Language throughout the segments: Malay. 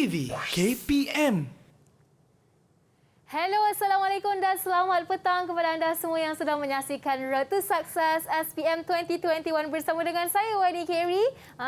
TV KPM. Hello, Assalamualaikum dan selamat petang kepada anda semua yang sedang menyaksikan Road to Success SPM 2021 bersama dengan saya Wani Kerry.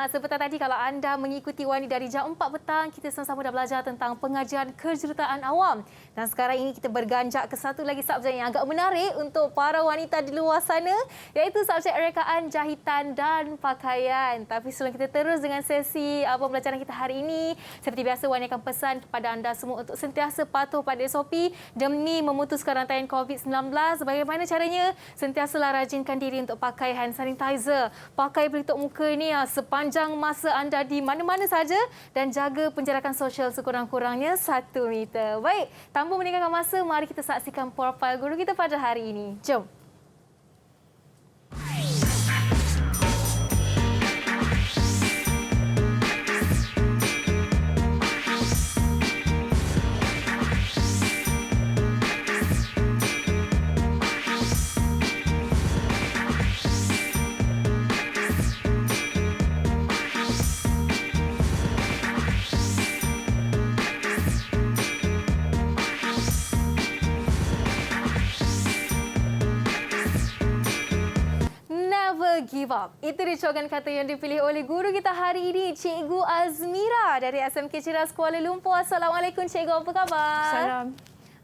Seperti tadi kalau anda mengikuti Wani dari jam 4 petang, kita sama-sama dah belajar tentang pengajian kejuruteraan awam. Dan sekarang ini kita berganjak ke satu lagi subjek yang agak menarik untuk para wanita di luar sana, iaitu subjek rekaan jahitan dan pakaian. Tapi sebelum kita terus dengan sesi pembelajaran kita hari ini, seperti biasa Wani akan pesan kepada anda semua untuk sentiasa patuh pada SOP demi memutuskan rantaian COVID-19. Bagaimana caranya? Sentiasalah rajinkan diri untuk pakai hand sanitizer, pakai pelitup muka ni sepanjang masa anda di mana-mana saja dan jaga penjarakan sosial sekurang-kurangnya 1 meter. Baik, tanpa meninggalkan masa, mari kita saksikan profil guru kita pada hari ini. Jom. Give up. Itu dia slogan kata yang dipilih oleh guru kita hari ini, Cikgu Azmira dari SMK Ceras Kuala Lumpur. Assalamualaikum Cikgu, apa khabar? Salam.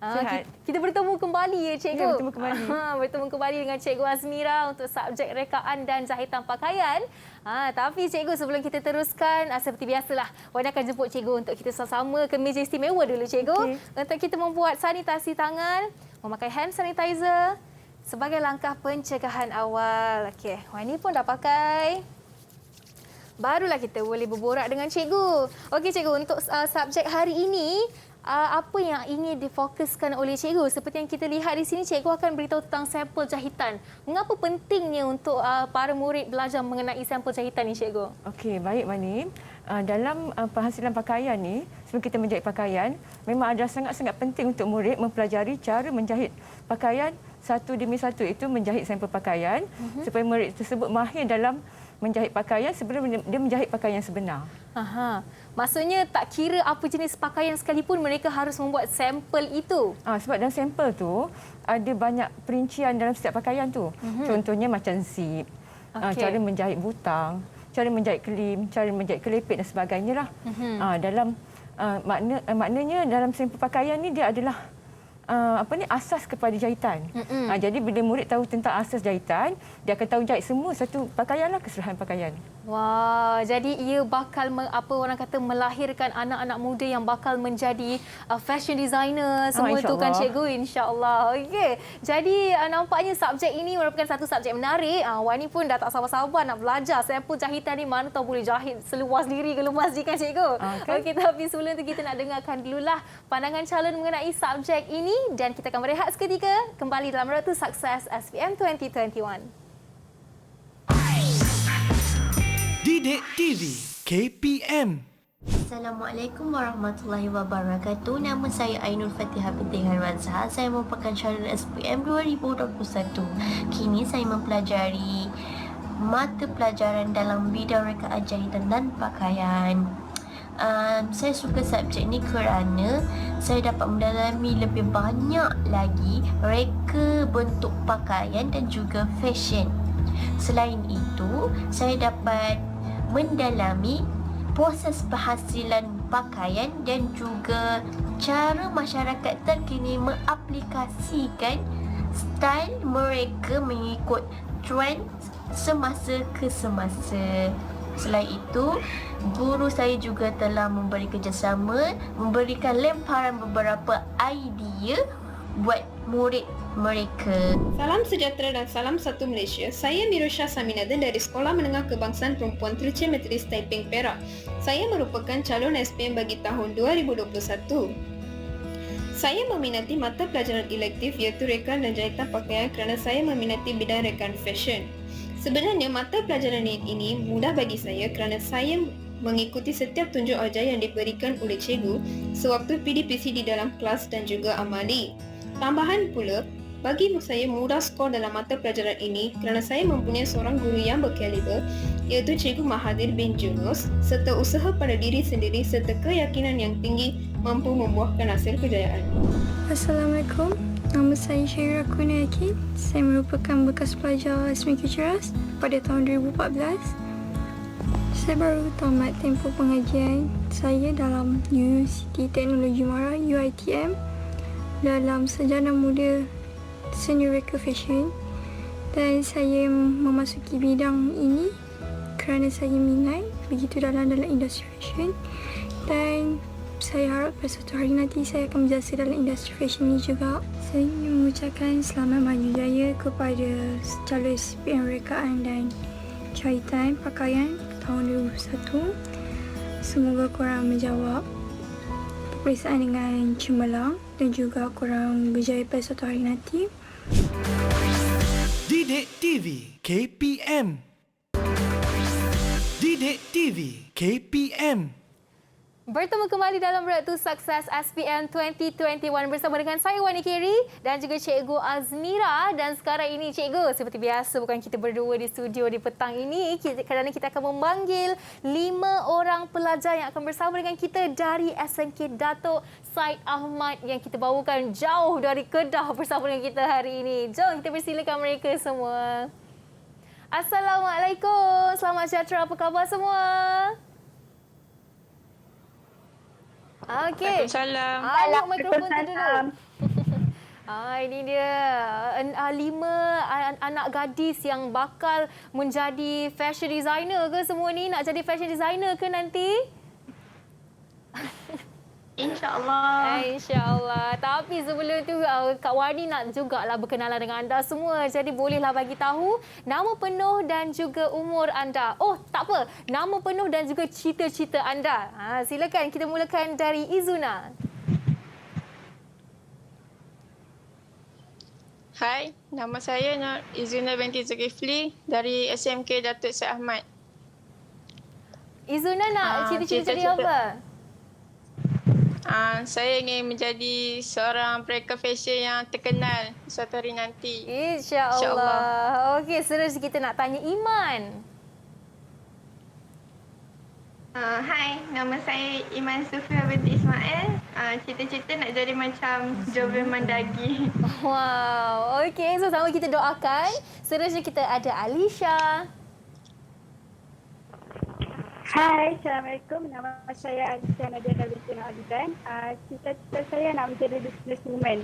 Sihat. Kita bertemu kembali ya Cikgu. Ya, bertemu kembali. Bertemu kembali dengan Cikgu Azmira untuk subjek rekaan dan jahitan pakaian. Tapi Cikgu, sebelum kita teruskan, seperti biasalah, Wani akan jemput Cikgu untuk kita sama-sama ke meja istimewa dulu Cikgu. Okay. Untuk kita membuat sanitasi tangan, memakai hand sanitizer sebagai langkah pencegahan awal. Okey, Wani pun dah pakai. Barulah kita boleh berborak dengan Cikgu. Okey Cikgu, untuk subjek hari ini, apa yang ingin difokuskan oleh Cikgu? Seperti yang kita lihat di sini, Cikgu akan beritahu tentang sampel jahitan. Mengapa pentingnya untuk para murid belajar mengenai sampel jahitan ni Cikgu? Okey, baik Wani. Dalam penghasilan pakaian ni, sebelum kita menjahit pakaian, memang ada sangat-sangat penting untuk murid mempelajari cara menjahit pakaian satu demi satu, itu menjahit sampel pakaian supaya murid tersebut mahir dalam menjahit pakaian sebelum dia menjahit pakaian yang sebenar. Maksudnya tak kira apa jenis pakaian sekalipun mereka harus membuat sampel itu. Sebab dalam sampel tu ada banyak perincian dalam setiap pakaian tu. Contohnya macam zip, cara menjahit butang, cara menjahit kelim, cara menjahit kelepit dan sebagainya lah. Maknanya dalam sampel pakaian ni dia adalah asas kepada jahitan. Jadi bila murid tahu tentang asas jahitan, dia akan tahu jahit semua satu pakaianlah, keseluruhan pakaian. Wah, jadi ia bakal melahirkan anak-anak muda yang bakal menjadi fashion designer semua itu kan Cikgu, insya-Allah. Okey. Jadi nampaknya subjek ini merupakan satu subjek menarik. Wani pun dah tak sabar-sabar nak belajar sampel jahitan ni, mana tahu boleh jahit seluas diri ke lumas diri kan Cikgu. Okey, tapi sebelum itu kita nak dengarkan dululah pandangan calon mengenai subjek ini dan kita akan berehat seketika kembali dalam Road to Success SPM 2021. Didik TV KPM. Assalamualaikum warahmatullahi wabarakatuh. Nama saya Ainul Fatihah binti Harwanzah. Saya merupakan calon SPM 2021. Kini saya mempelajari mata pelajaran dalam bidang rekaan jahitan dan pakaian. Saya suka subjek ni kerana saya dapat mendalami lebih banyak lagi reka bentuk pakaian dan juga fashion. Selain itu, saya dapat mendalami proses penghasilan pakaian dan juga cara masyarakat terkini mengaplikasikan style mereka mengikut trend semasa ke semasa. Selain itu, guru saya juga telah memberi kerjasama, memberikan lemparan beberapa idea buat murid mereka. Salam sejahtera dan salam satu Malaysia. Saya Mirusha Saminadan dari Sekolah Menengah Kebangsaan Perempuan Terceh Metodis Taiping Perak. Saya merupakan calon SPM bagi tahun 2021. Saya meminati mata pelajaran elektif iaitu rekaan dan jahitan pakaian kerana saya meminati bidang rekaan fashion. Sebenarnya mata pelajaran ini mudah bagi saya kerana saya mengikuti setiap tunjuk ajar yang diberikan oleh cikgu sewaktu PDPC di dalam kelas dan juga amali. Tambahan pula, Bagi saya mudah skor dalam mata pelajaran ini kerana saya mempunyai seorang guru yang berkaliber iaitu Cikgu Mahathir bin Yunus serta usaha pada diri sendiri serta keyakinan yang tinggi mampu membuahkan hasil kejayaan. Assalamualaikum, nama saya Syaira Kunayaki. Saya merupakan bekas pelajar SMK Ceras pada tahun 2014. Saya baru tamat tempoh pengajian saya dalam Universiti Teknologi Mara UiTM dalam Sarjana Muda Seni Reka Fashion, dan saya memasuki bidang ini kerana saya minat begitu dalam industri fashion, dan saya harap pada suatu hari nanti saya akan berjaya dalam industri fashion ini juga. Saya ingin mengucapkan selamat maju jaya kepada calon SPM rekaan dan jahitan pakaian tahun 2021. Semoga korang menjawab peperiksaan dengan cemerlang dan juga korang berjaya pada suatu hari nanti. Didik TV KPM. Didik TV KPM. Bertemu kembali dalam Road to Success SPM 2021 bersama dengan saya Wani Kerry dan juga Cikgu Azmira. Dan sekarang ini Cikgu, seperti biasa bukan kita berdua di studio di petang ini kerana kita akan memanggil 5 orang pelajar yang akan bersama dengan kita dari SMK Datuk Syed Ahmad yang kita bawakan jauh dari Kedah bersama dengan kita hari ini. Jom kita persilakan mereka semua. Assalamualaikum, selamat sejahtera, apa khabar semua? Okey. Waalaikumsalam. Ayuh mikrofon tu dulu. Ini dia 5 anak gadis yang bakal menjadi fashion designer ke semua ni? Nak jadi fashion designer ke nanti? InsyaAllah. InsyaAllah. Tapi sebelum tu Kak Wani nak jugalah berkenalan dengan anda semua. Jadi bolehlah bagi tahu nama penuh dan juga umur anda. Oh, tak apa. Nama penuh dan juga cita-cita anda. Silakan kita mulakan dari Izuna. Hai, nama saya Nur Izuna binti Zulkifli dari SMK Datuk Syed Ahmad. Izuna nak cita-cita jadi apa? Saya ingin menjadi seorang perekat fashion yang terkenal suatu hari nanti. InsyaAllah. Okey, seterusnya kita nak tanya Iman. Hai, nama saya Iman Sufia binti Ismail. Cita-cita nak jadi macam Jovel Mandagi. Wow. Okey, so sama kita doakan. Seterusnya kita ada Alisha. Hai, Assalamualaikum. Nama saya Alisha Nadia binti Alidan. Cita-cita saya nak menjadi businesswoman.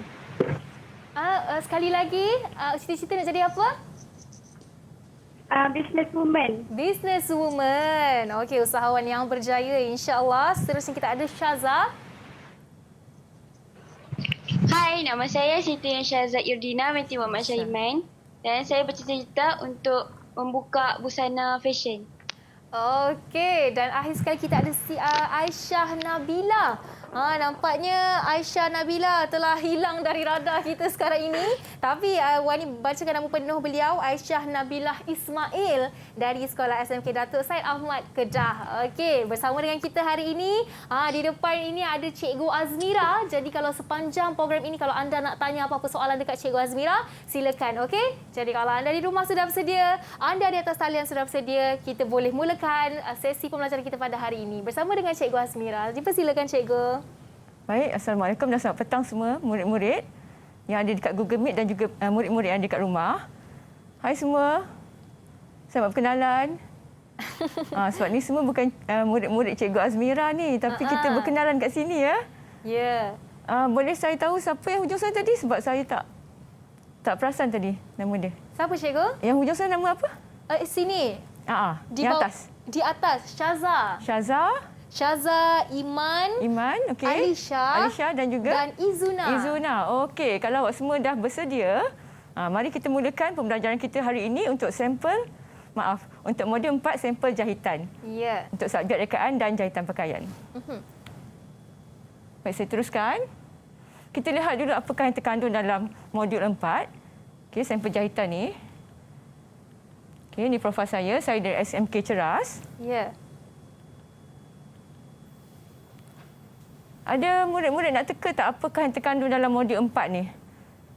Sekali lagi, cita-cita nak jadi apa? Businesswoman. Businesswoman. Okey, usahawan yang berjaya insya-Allah. Seterusnya kita ada Syaza. Hai, nama saya Siti Syazad Yurdina binti Muhammad Syahiman dan saya bercita-cita untuk membuka busana fashion. Okey, dan akhir sekali kita ada si Aisyah Nabila. Nampaknya Aisyah Nabila telah hilang dari radar kita sekarang ini. Tapi Wani bacakan nama penuh beliau, Aisyah Nabilah Ismail dari Sekolah SMK Datuk Syed Ahmad Kedah. Okey, bersama dengan kita hari ini, di depan ini ada Cikgu Azmira. Jadi kalau sepanjang program ini, kalau anda nak tanya apa-apa soalan dekat Cikgu Azmira, silakan. Okey, jadi kalau anda di rumah sudah bersedia, anda di atas talian sudah bersedia, kita boleh mulakan sesi pembelajaran kita pada hari ini bersama dengan Cikgu Azmira. Dipersilakan Cikgu. Baik, Assalamualaikum dan selamat petang semua murid-murid yang ada dekat Google Meet dan juga murid-murid yang ada dekat rumah. Hai semua, selamat berkenalan. Sebab ni semua bukan murid-murid Cikgu Azmira ni, tapi kita berkenalan kat sini ya. Ya. Boleh saya tahu siapa yang hujung sana tadi? Sebab saya tak perasan tadi nama dia. Siapa Cikgu? Yang hujung sana nama apa? Sini. Di atas. Di atas, Syaza. Syaza, Iman, okey. Alisha dan juga Izuna. Okey, kalau awak semua dah bersedia, mari kita mulakan pembelajaran kita hari ini untuk untuk modul 4 sampel jahitan. Ya. Untuk subjek rekaan dan jahitan pakaian. Baik, saya teruskan. Kita lihat dulu apakah yang terkandung dalam modul 4. Okey, sampel jahitan ni. Okey, ini profil saya dari SMK Ceras. Ya. Ada murid-murid nak teka tak apakah yang terkandung dalam modul 4 ni?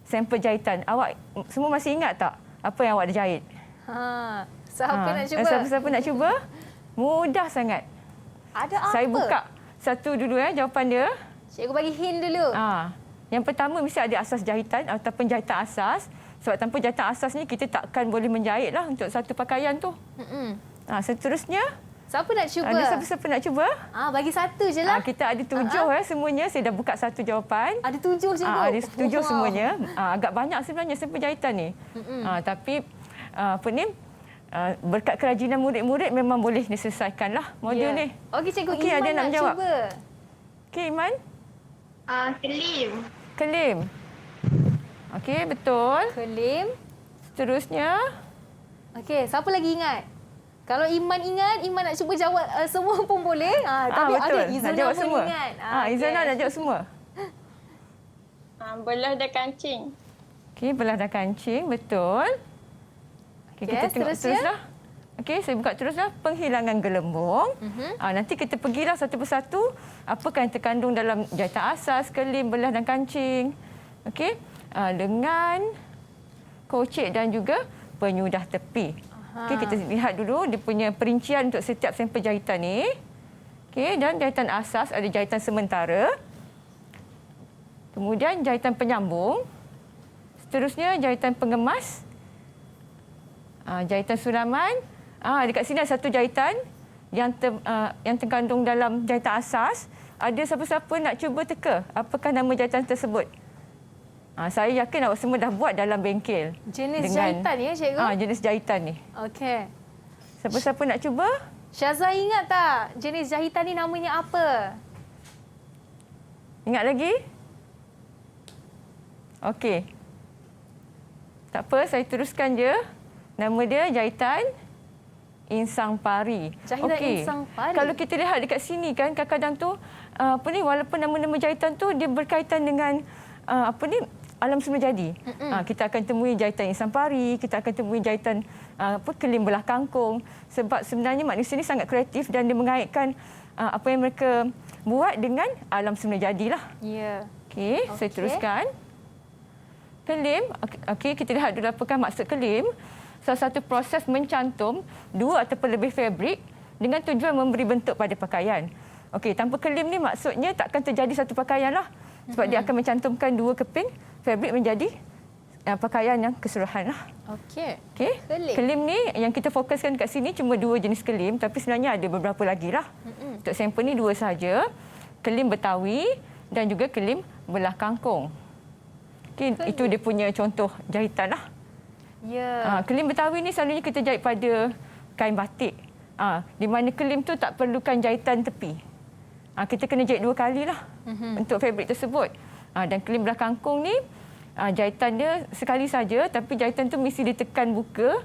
sampel jahitan. Awak semua masih ingat tak apa yang awak dah jahit? Siapa nak cuba? Siapa nak cuba? Mudah sangat. Ada apa? Saya buka satu dulu jawapan dia. Cikgu bagi hint dulu. Yang pertama mesti ada asas jahitan ataupun jahitan asas. Sebab tanpa jahitan asas ni kita takkan boleh menjahit lah untuk satu pakaian tu. Seterusnya, siapa nak cuba? Ada siapa-siapa nak cuba? Bagi satu je lah. Kita ada 7 semuanya. Saya dah buka satu jawapan. Ada 7 cikgu? Ada 7 semuanya. Agak banyak sebenarnya sampel jahitan ni. Tapi berkat kerajinan murid-murid memang boleh diselesaikan lah modul ni. Okey cikgu, Iman ada nak jawab. cuba. Okey Iman? Kelim. Kelim. Okey, betul. Kelim. Seterusnya. Okey, siapa lagi ingat? Kalau Iman ingat, Iman nak cuba jawab semua pun boleh. Tapi betul. ada Izana nak jawab pun semua. ingat. Izana nak jawab semua. Belah dan kancing. Okey, belah dan kancing, betul. Okey, kita tengok teruslah. Okey, saya buka teruslah. Penghilangan gelembung. Nanti kita pergilah satu persatu apakah yang terkandung dalam jahitan asas, kelim, belah dan kancing. Okey, lengan, kocek dan juga penyudah tepi. Okey, kita lihat dulu dia punya perincian untuk setiap sampel jahitan ni. Okey, dan jahitan asas ada jahitan sementara. Kemudian jahitan penyambung. Seterusnya jahitan pengemas. Jahitan sulaman. Dekat sini ada satu jahitan yang terkandung dalam jahitan asas. Ada siapa-siapa nak cuba teka apakah nama jahitan tersebut? Saya yakin awak semua dah buat dalam bengkel. Jenis jahitan ya, cikgu? Jenis jahitan ni. Okey. Siapa-siapa nak cuba? Syazah ingat tak jenis jahitan ni namanya apa? Ingat lagi? Okey. Tak apa, saya teruskan je. Nama dia jahitan insang pari. Jahitan insang pari. Kalau kita lihat dekat sini kan, kadang-kadang tu walaupun nama-nama jahitan tu dia berkaitan dengan alam semula jadi. Kita akan temui jahitan insang pari, kita akan temui jahitan kelim belah kangkung. Sebab sebenarnya manusia ni sangat kreatif dan dia mengaitkan apa yang mereka buat dengan alam semula jadilah. Ya. Okey, saya teruskan. Kelim, okey, kita lihat dulu apakah maksud kelim. Salah satu proses mencantum 2 ataupun lebih fabrik dengan tujuan memberi bentuk pada pakaian. Okey, tanpa kelim ni maksudnya takkan terjadi satu pakaian lah. Sebab dia akan mencantumkan 2 keping fabrik menjadi pakaian yang keseluruhan lah. Okey. Okey. Kelim ni yang kita fokuskan kat sini cuma 2 jenis kelim, tapi sebenarnya ada beberapa lagi lah. Untuk sampel ni 2 saja. Kelim Betawi dan juga kelim belah kangkung. Okay, itu dia punya contoh jahitan lah. Ya. Kelim Betawi ni selalunya kita jahit pada kain batik. Di mana kelim tu tak perlukan jahitan tepi. Kita kena jahit 2 kali lah untuk fabrik tersebut. Dan kelim belah kangkung ni jahitan dia sekali saja, tapi jahitan tu mesti ditekan buka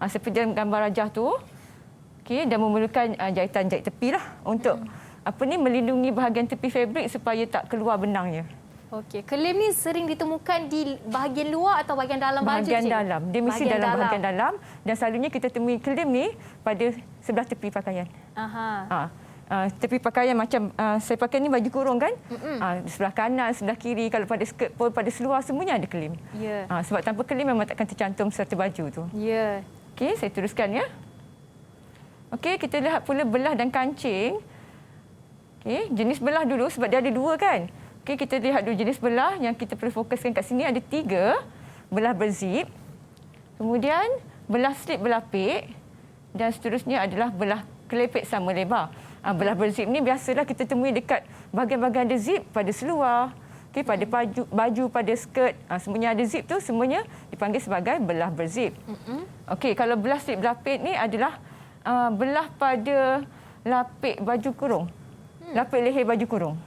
seperti dalam gambar rajah tu. Okay, dan memerlukan jahitan jahit tepi lah untuk melindungi bahagian tepi fabrik supaya tak keluar benangnya. Okey, kelim ni sering ditemukan di bahagian luar atau bahagian dalam baju? Bahagian dalam. Dia mesti dalam bahagian dalam dan selalunya kita temui kelim ni pada sebelah tepi pakaian. Tepi pakaian macam saya pakai ni baju kurung kan? Sebelah kanan, sebelah kiri, kalau pada skirt pun pada seluar semuanya ada kelim. Ya. Sebab tanpa kelim memang takkan tercantum serta baju tu. Ya. Okey, saya teruskan ya. Okey, kita lihat pula belah dan kancing. Okey, jenis belah dulu sebab dia ada 2 kan? Okey, kita lihat dulu jenis belah yang kita perlu fokuskan kat sini ada 3. Belah berzip. Kemudian belah slip berlapik dan seterusnya adalah belah kelepek sama lebar. Belah berzip ni biasalah kita temui dekat bahagian-bahagian ada zip pada seluar, okey, pada baju, pada skirt. Semuanya ada zip tu semuanya dipanggil sebagai belah berzip. Okey, kalau belah slip berlapik ni adalah belah pada lapik baju kurung. Lapik leher baju kurung.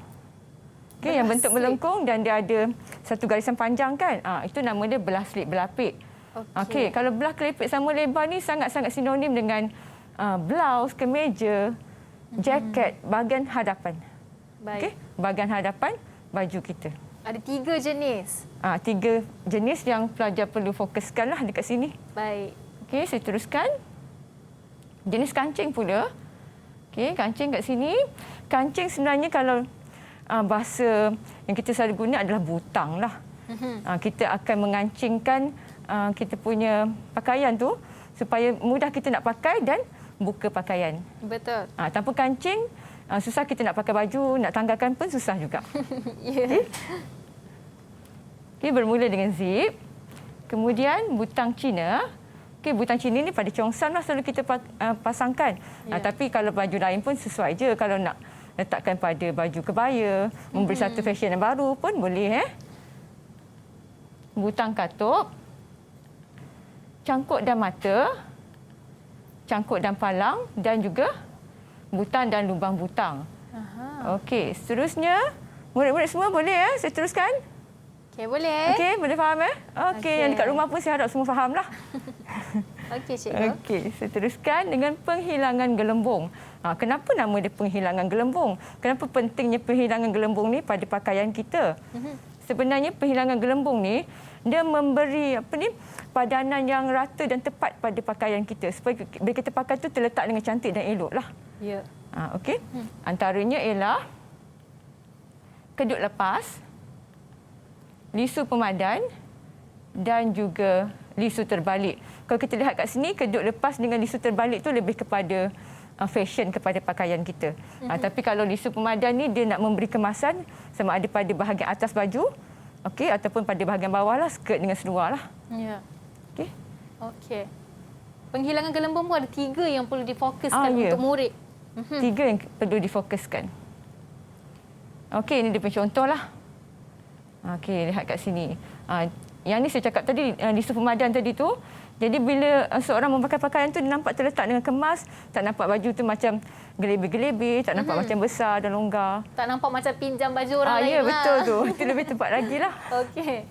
Okay, yang bentuk melengkung dan dia ada satu garisan panjang kan? Itu nama dia belah slip berlapik. Okey, kalau belah kelepek sama lebar ni sangat-sangat sinonim dengan blouse, kemeja, jaket, bahagian hadapan. Okey, bahagian hadapan baju kita. Ada 3 jenis. 3 jenis yang pelajar perlu fokuskanlah dekat sini. Baik. Okey, saya teruskan. Jenis kancing pula. Okey, kancing kat sini. Kancing sebenarnya kalau bahasa yang kita selalu guna adalah butang lah. Kita akan mengancingkan kita punya pakaian tu supaya mudah kita nak pakai dan buka pakaian. Betul. Tanpa kancing, susah kita nak pakai baju, nak tanggalkan pun susah juga. Ya. Okey, bermula dengan zip. Kemudian butang Cina. Okey, butang Cina ni pada Cheongsam lah selalu kita pasangkan. Tapi kalau baju lain pun sesuai je. Kalau nak letakkan pada baju kebaya, memberi satu fashion yang baru pun boleh. Butang katup. Cangkuk dan mata. Cangkuk dan palang dan juga butang dan lubang butang. Okey, seterusnya murid-murid semua boleh saya teruskan? Okey, boleh. Okey, boleh faham Okey, yang dekat rumah pun saya harap semua fahamlah. Okey, cikgu. Okey, saya teruskan dengan penghilangan gelembung. Kenapa nama dia penghilangan gelembung? Kenapa pentingnya penghilangan gelembung ni pada pakaian kita? Sebenarnya penghilangan gelembung ni dia memberi padanan yang rata dan tepat pada pakaian kita supaya bila kita pakai tu terletak dengan cantik dan eloklah. Ya. Okey. Antaranya ialah kedut lepas, lisu pemadan dan juga lisu terbalik. Kalau kita lihat kat sini, kedut lepas dengan lisu terbalik tu lebih kepada fashion kepada pakaian kita. Tapi kalau lisu pemadan ni dia nak memberi kemasan sama ada pada bahagian atas baju, okey, ataupun pada bahagian bawah lah, skirt dengan seluar lah. Ya. Okey. Okey. Penghilangan gelembung pun ada 3 yang perlu difokuskan untuk murid. 3 yang perlu difokuskan. Okey, ini dia punya contohlah. Okey, lihat kat sini. Yang ni saya cakap tadi, lisu pemadan tadi tu. Jadi bila seorang memakai pakaian tu, dia nampak terletak dengan kemas. Tak nampak baju tu macam gelebih-gelebih, tak nampak macam besar dan longgar. Tak nampak macam pinjam baju orang lain Ya, lah. betul tu. Itu lebih tepat lagi lah. Okey.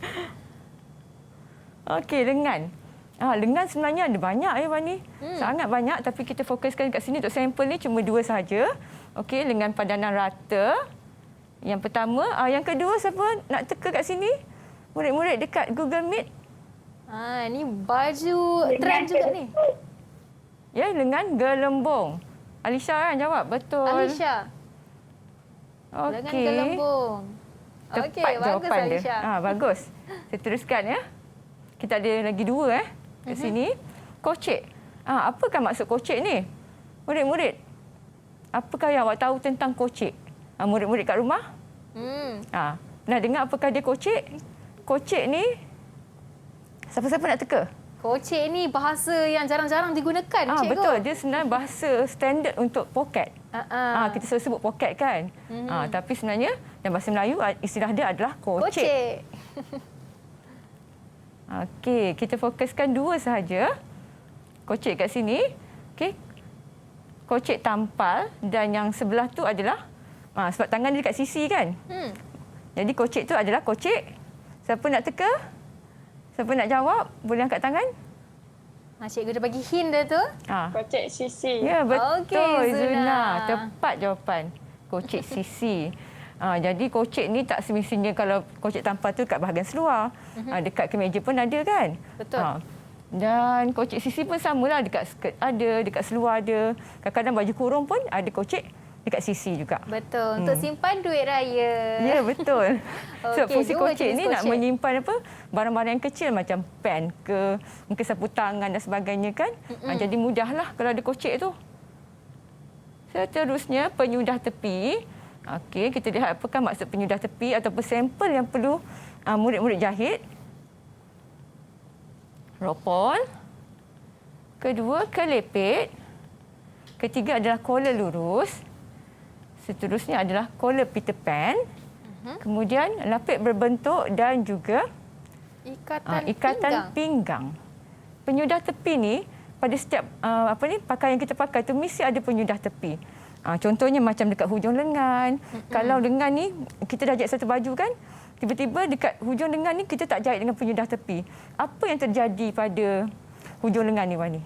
Okey, lengan. Lengan sebenarnya ada banyak Wani. Sangat banyak, tapi kita fokuskan kat sini untuk sampel ni cuma 2 sahaja. Okey, lengan padanan rata. Yang pertama, yang kedua siapa nak teka kat sini? Murid-murid dekat Google Meet. Ni baju trend juga ni. Ya, lengan gelembung. Alisha kan jawab, betul. Alisha. Lengan Okey. gelembung. Tepat Okey, bagus jawapan dia. Alisha. Bagus. Saya teruskan ya. Kita ada lagi 2 kat sini. Kocek. Apakah maksud kocek ni? Murid-murid. Apakah yang awak tahu tentang kocek? Murid-murid kat rumah? Nak dengar apakah dia kocek? Kocek ni siapa-siapa nak teka? Kocek ni bahasa yang jarang-jarang digunakan, cikgu. Betul. Dia sebenarnya bahasa standard untuk poket. Kita selalu sebut poket kan? Tapi sebenarnya dalam bahasa Melayu istilah dia adalah kocek. Kocek. Okey, kita fokuskan 2 sahaja. Kocek kat sini. Okey. Kocek tampal dan yang sebelah tu adalah sebab tangan dia dekat sisi kan? Jadi kocek tu adalah kocek. Siapa nak teka? Siapa nak jawab? Boleh angkat tangan? Cikgu dah bagi hint dah tu. Kocek sisi. Ya, betul. Okey, Zuna. Tepat jawapan. Kocek sisi. Jadi kocek ni tak semestinya kalau kocek tampal tu kat bahagian seluar. Dekat kemeja pun ada kan? Betul. Dan kocek sisi pun samalah. Dekat skirt ada, dekat seluar ada. Kadang-kadang baju kurung pun ada kocek dekat sisi juga. Betul. Untuk simpan duit raya. Ya, betul. So, fungsi 2 kocek jenis ni nak menyimpan barang-barang yang kecil macam pen ke, mungkin sapu tangan dan sebagainya kan. Jadi mudahlah kalau ada kocek tu. Seterusnya, penyudah tepi. Okey, kita lihat apakah maksud penyudah tepi ataupun sampel yang perlu murid-murid jahit. Ropol. Kedua, kelepit. Ketiga adalah collar lurus. Seterusnya adalah collar Peter Pan. Kemudian lapik berbentuk dan juga ikatan pinggang. Penyudah tepi ni pada setiap pakaian kita pakai tu mesti ada penyudah tepi. Contohnya macam dekat hujung lengan. Kalau lengan ni kita dah jahit satu baju kan, tiba-tiba dekat hujung lengan ni kita tak jahit dengan penyudah tepi. Apa yang terjadi pada hujung lengan ni, Wani?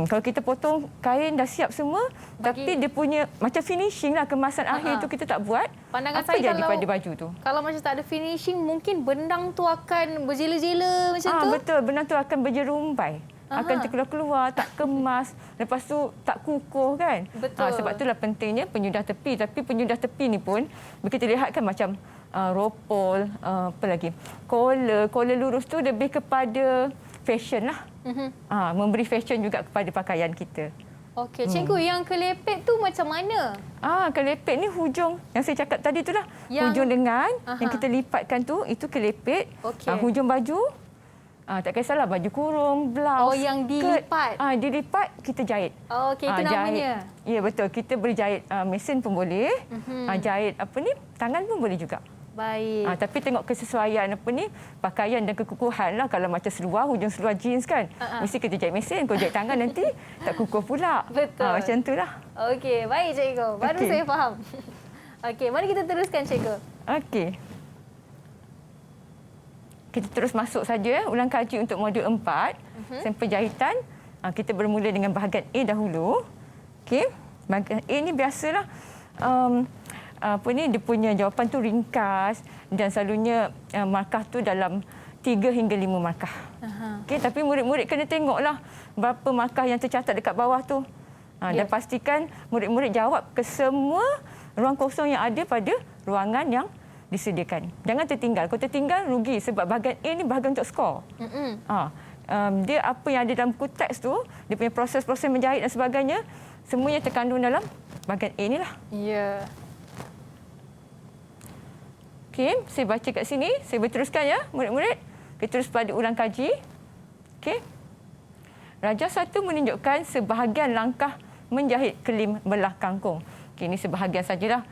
Kalau kita potong kain dah siap semua, tapi dia punya macam finishing lah, kemasan akhir tu kita tak buat. Pandangan apa saya jadi pada baju tu? Kalau macam tak ada finishing, mungkin benang tu akan berjela-jela macam tu. Betul, benang tu akan berjerumbai. Akan terkeluar-keluar, tak kemas, lepas tu tak kukuh kan. Betul. Sebab itulah pentingnya penyudah tepi. Tapi penyudah tepi ni pun kita lihat kan macam ropol, apa lagi? Collar lurus tu lebih kepada fashion lah. Memberi fashion juga kepada pakaian kita. Okey, cikgu, yang kelepek tu macam mana? Kelepek ni hujung yang saya cakap tadi tu lah. Hujung lengan yang kita lipatkan tu, itu kelepek. Okey. Hujung baju, tak kisahlah baju kurung, blouse. Yang dilipat. Dilipat, kita jahit. Okey, itu namanya. Ya, betul. Kita boleh jahit mesin pun boleh. Jahit tangan pun boleh juga. Baik. Tapi tengok kesesuaian pakaian dan kekukuhan lah. Kalau macam seluar, hujung seluar jeans kan, mesti kita jahit mesin. Kalau jahit tangan nanti tak kukuh pula. Betul. Macam itulah. Okey, baik cikgu. Baru saya faham. Okey, mari kita teruskan cikgu. Okey. Kita terus masuk saja ulang kaji untuk modul 4. Sampel jahitan. Kita bermula dengan bahagian A dahulu. Okey. Bahagian A ni biasalah dia punya jawapan tu ringkas dan selalunya markah tu dalam 3 hingga 5 markah. Okey, tapi murid-murid kena tengoklah berapa markah yang tercatat dekat bawah tu. Dan pastikan murid-murid jawab ke semua ruang kosong yang ada pada ruangan yang disediakan. Jangan tertinggal. Kalau tertinggal, rugi sebab bahagian A ni bahagian untuk skor. Dia apa yang ada dalam buku teks tu, dia punya proses-proses menjahit dan sebagainya, semuanya terkandung dalam bahagian A ni lah. Ya. Okey, saya baca kat sini. Saya berteruskan ya, murid-murid. Kita terus pada ulang kaji. Okey. Raja 1 menunjukkan sebahagian langkah menjahit kelim belah kangkung. Okey, ini sebahagian sajalah.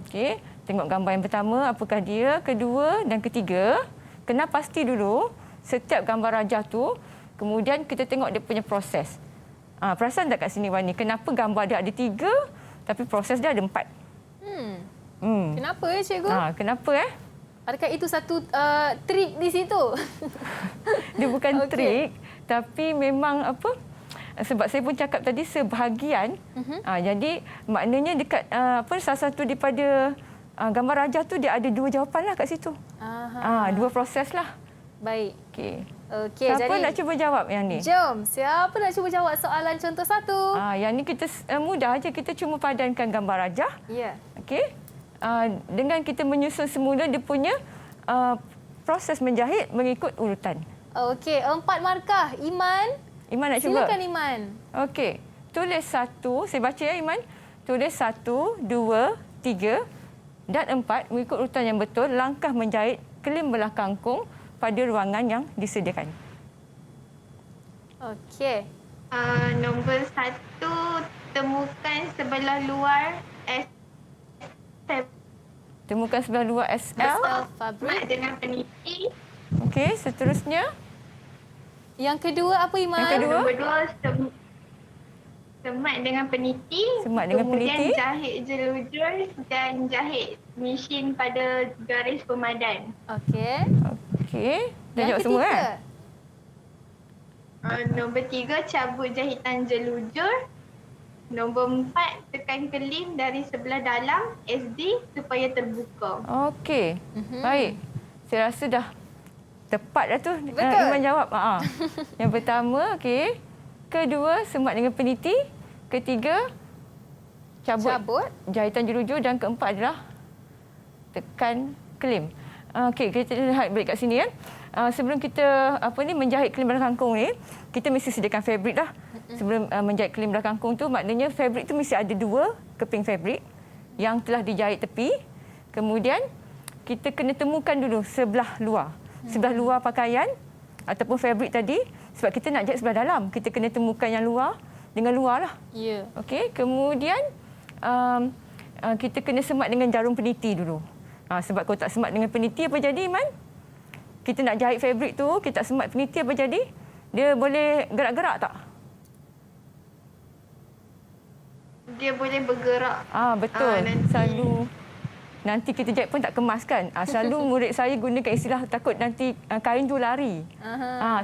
Okey, tengok gambar yang pertama, apakah dia, kedua dan ketiga. Kena pasti dulu setiap gambar raja tu, kemudian kita tengok dia punya proses. Perasan tak kat sini Wani, kenapa gambar dia ada 3 tapi proses dia ada 4? Kenapa cikgu? Kenapa Adakah itu satu trik di situ? Dia bukan trik, tapi memang sebab saya pun cakap tadi sebahagian. Jadi maknanya dekat salah satu daripada gambar raja tu dia ada 2 jawapan lah kat situ. 2 proses lah. Baik. Okey. Siapa nak cuba jawab yang ni? Jom, siapa nak cuba jawab soalan contoh 1? Yang ni kita mudah aja, kita cuma padankan gambar raja. Ya. Okey. Dengan kita menyusun semula dia punya proses menjahit mengikut urutan. Okey, 4 markah. Iman nak cuba? Silakan Iman. Okey. Tulis 1, saya baca ya Iman. Tulis 1, 2, 3 dan 4 mengikut urutan yang betul langkah menjahit kelim belah kangkung pada ruangan yang disediakan. Okey. Nombor 1, temukan sebelah luar Temukan sebelah luar SL. Mat dengan peniti. Okey, seterusnya. Yang kedua apa Iman? Yang kedua? Nombor 2, semat dengan peniti. Semat dengan peniti. Kemudian jahit jelujur dan jahit mesin pada garis pemadan. Okey. Okey. Dah jawab semua kan? Nombor 3, cabut jahitan jelujur. Nombor 4, tekan kelim dari sebelah dalam SD supaya terbuka. Okey. Baik. Saya rasa dah tepat dah tu. Betul. Iman jawab. Yang pertama, okey. Kedua, semat dengan peniti. Ketiga, cabut jahitan jelujur. Dan keempat adalah tekan kelim. Okey, kita lihat balik kat sini ya. Sebelum kita menjahit kelim belah kangkung ni, kita mesti sediakan fabrik dah. Sebelum menjahit kelim belah kangkung tu, maknanya fabrik tu mesti ada 2 keping fabrik yang telah dijahit tepi. Kemudian kita kena temukan dulu sebelah luar. Sebelah luar pakaian ataupun fabrik tadi, sebab kita nak jahit sebelah dalam, kita kena temukan yang luar dengan luar lah. Ya. Okey, kemudian kita kena semat dengan jarum peniti dulu. Sebab kalau tak semat dengan peniti apa jadi Iman? Kita nak jahit fabrik tu, kita tak semat peniti apa jadi? Dia boleh gerak-gerak tak? Dia boleh bergerak. Betul. Selalu nanti kita jahit pun tak kemas kan. Selalu murid saya gunakan istilah takut nanti kain tu lari.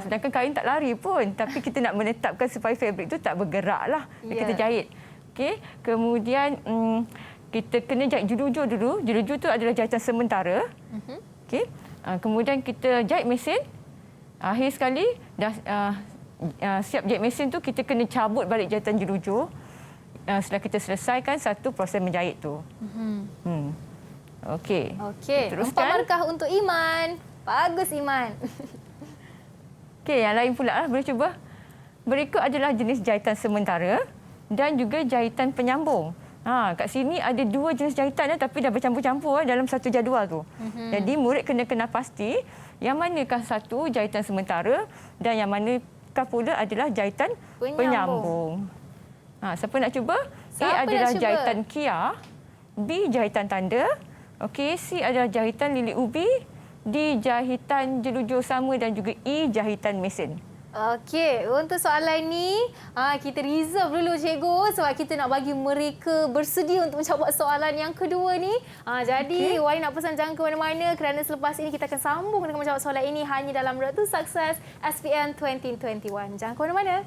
Sedangkan kain tak lari pun. Tapi kita nak menetapkan supaya fabrik tu tak bergerak lah. Kita jahit. Okey. Kemudian kita kena jahit jelujur dulu. Jelujur tu adalah jahitan sementara. Okey. Kemudian kita jahit mesin. Akhir sekali dah siap jahit mesin tu, kita kena cabut balik jahitan jelujur. Setelah kita selesaikan satu proses menjahit tu. Okey. Okey. 4 Teruskan. markah untuk Iman. Bagus Iman. Okey, yang lain pula lah. Boleh cuba. Berikut adalah jenis jahitan sementara dan juga jahitan penyambung. Kat sini ada 2 jenis jahitan tapi dah bercampur-campur dalam satu jadual tu. Jadi murid kena kenal pasti yang manakah satu jahitan sementara dan yang manakah pula adalah jahitan penyambung. Siapa nak cuba? A adalah jahitan kiar, B jahitan tanda, okey, C adalah jahitan lilit ubi, D jahitan jelujur sama dan juga E jahitan mesin. Okey, untuk soalan ni kita reserve dulu cikgu sebab kita nak bagi mereka bersedia untuk menjawab soalan yang kedua ni. Jadi Wani nak pesan jangan ke mana-mana kerana selepas ini kita akan sambung dengan menjawab soalan ini hanya dalam Road to Success SPM 2021. Jangan ke mana-mana.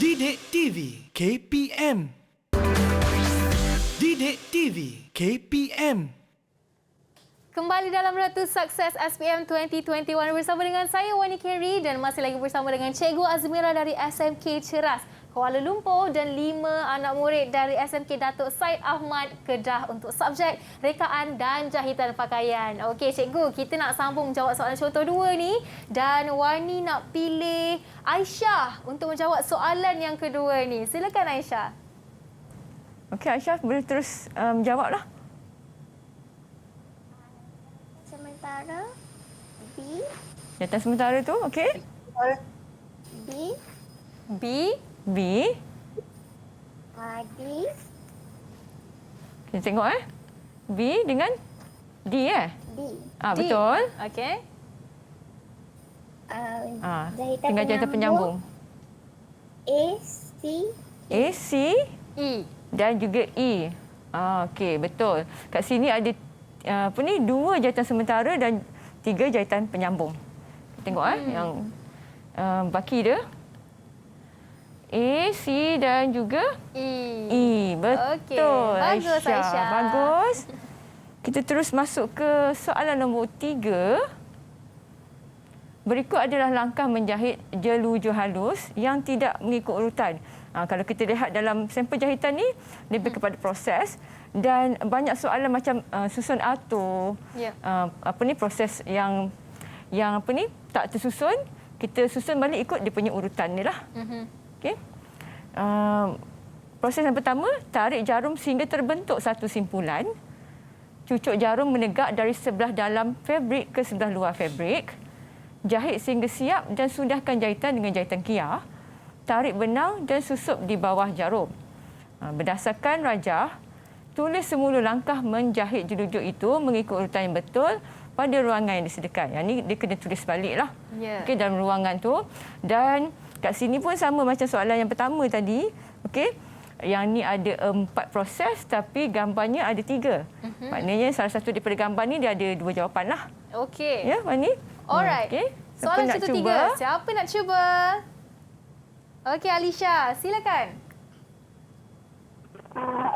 Didik TV KPM. Didik TV KPM. Kembali dalam Road to Success SPM 2021 bersama dengan saya Wani Kerry dan masih lagi bersama dengan Cikgu Azmira dari SMK Ceras Kuala Lumpur dan 5 anak murid dari SMK Datuk Said Ahmad Kedah untuk subjek rekaan dan jahitan pakaian. Okey cikgu, kita nak sambung menjawab soalan contoh 2 ni dan Wani nak pilih Aisyah untuk menjawab soalan yang kedua ni. Silakan Aisyah. Okey Aisyah boleh terus jawablah. Sementara B. Jahitan sementara tu, okey. B. B. B. D. Kita tengok B dengan D D. Betul. Okey. Tinggal jahitan penyambung. A, C, E. Dan juga E. Okey, betul. Kat sini ada 2 jahitan sementara dan 3 jahitan penyambung. Tengok yang baki dia. A, C dan juga E. Betul. Okey. Bagus Aisyah. Bagus. Kita terus masuk ke soalan nombor 3. Berikut adalah langkah menjahit jelujur halus yang tidak mengikut urutan. Kalau kita lihat dalam sampel jahitan ni lebih kepada proses dan banyak soalan macam susun atur. Proses yang tak tersusun, kita susun balik ikut dia punya urutan ni lah. Okey. Proses yang pertama, tarik jarum sehingga terbentuk satu simpulan. Cucuk jarum menegak dari sebelah dalam fabrik ke sebelah luar fabrik. Jahit sehingga siap dan sudahkan jahitan dengan jahitan kiar. Tarik benang dan susup di bawah jarum. Berdasarkan rajah, tulis semula langkah menjahit jelujur itu mengikut urutan yang betul pada ruangan yang disediakan. Yang ini dia kena tulis baliklah. Okey, dalam ruangan tu. Dan kat sini pun sama macam soalan yang pertama tadi. Okey. Yang ni ada 4 proses tapi gambarnya ada 3. Maknanya salah satu daripada gambar ni dia ada 2 jawapan lah. Okey. Ya, Wani? Alright. Okey. Soalan contoh 3. Siapa nak cuba? Okey, Alisha, silakan.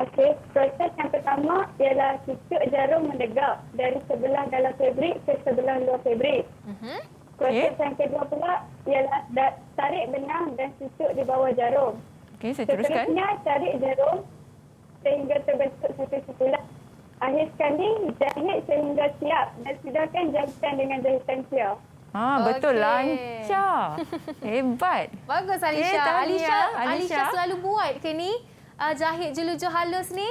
Okey, proses yang pertama ialah cucuk jarum menegak dari sebelah dalam fabrik ke sebelah luar fabrik. Proses yang kedua pula ialah tarik benang dan cucuk di bawah jarum. Okey, saya teruskan. Seterusnya, tarik jarum sehingga terbentuk satu simpulan. Akhir sekali, jahit sehingga siap dan sudahkan jahitan dengan jahitan kiar. Betul, lancar. Hebat. Bagus Alisha. Alisha selalu buat ke ni jahit jelujur halus ni?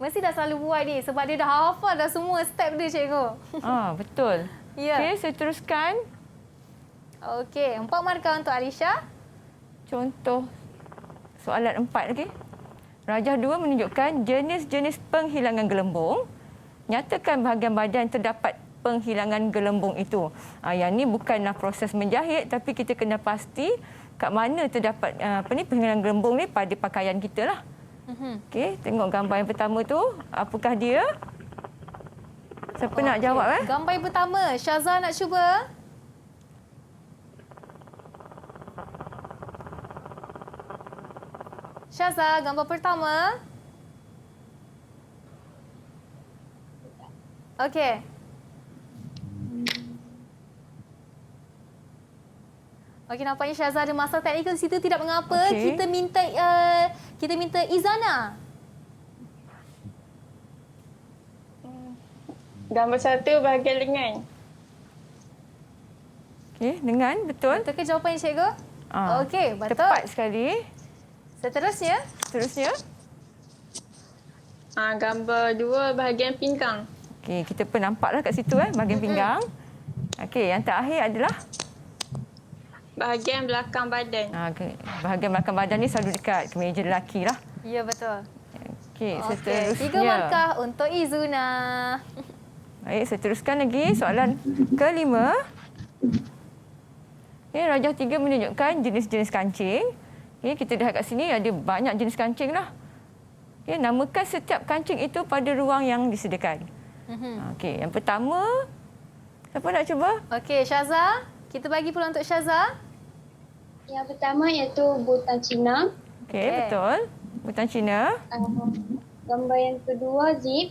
Mesti dah selalu buat ni sebab dia dah hafal dah semua step dia cikgu. Betul. Ya. Okey, saya teruskan. Okey, 4 markah untuk Alisha. Contoh soalan 4, okey. Rajah 2 menunjukkan jenis-jenis penghilangan gelembung. Nyatakan bahagian badan terdapat penghilangan gelembung itu. Yang ni bukanlah proses menjahit tapi kita kena pasti kat mana terdapat penghilangan gelembung ni pada pakaian kita lah. Okey, tengok gambar yang pertama tu. Apakah dia? Siapa nak jawab? Gambar yang pertama, Syazah nak cuba? Syazah, gambar pertama. Okey. Okey, nampaknya Syazah ada masalah teknikal di situ, tidak mengapa. Okey. Kita minta Izana. Gambar 1 bahagian lengan. Okey, dengan betul. Betul ke jawapan cikgu? Okey, betul. Tepat sekali. Seterusnya. Gambar 2 bahagian pinggang. Okey, kita pun nampaklah kat situ bahagian pinggang. Okey, yang terakhir adalah Bahagian belakang badan. okay. Bahagian belakang badan ni selalu dekat kemeja lelaki lah. Ya, betul. Okey, Okey, seterusnya. 3 markah untuk Izuna. Baik, saya teruskan lagi soalan kelima. Okay, rajah 3 menunjukkan jenis-jenis kancing. Okay, kita lihat kat sini ada banyak jenis kancing lah. Okay, namakan setiap kancing itu pada ruang yang disediakan. Okey, yang pertama, siapa nak cuba? Okey, Syazah. Kita bagi peluang untuk Syazah. Yang pertama iaitu butang Cina. Okey, betul. Butang Cina. Gambar yang kedua zip.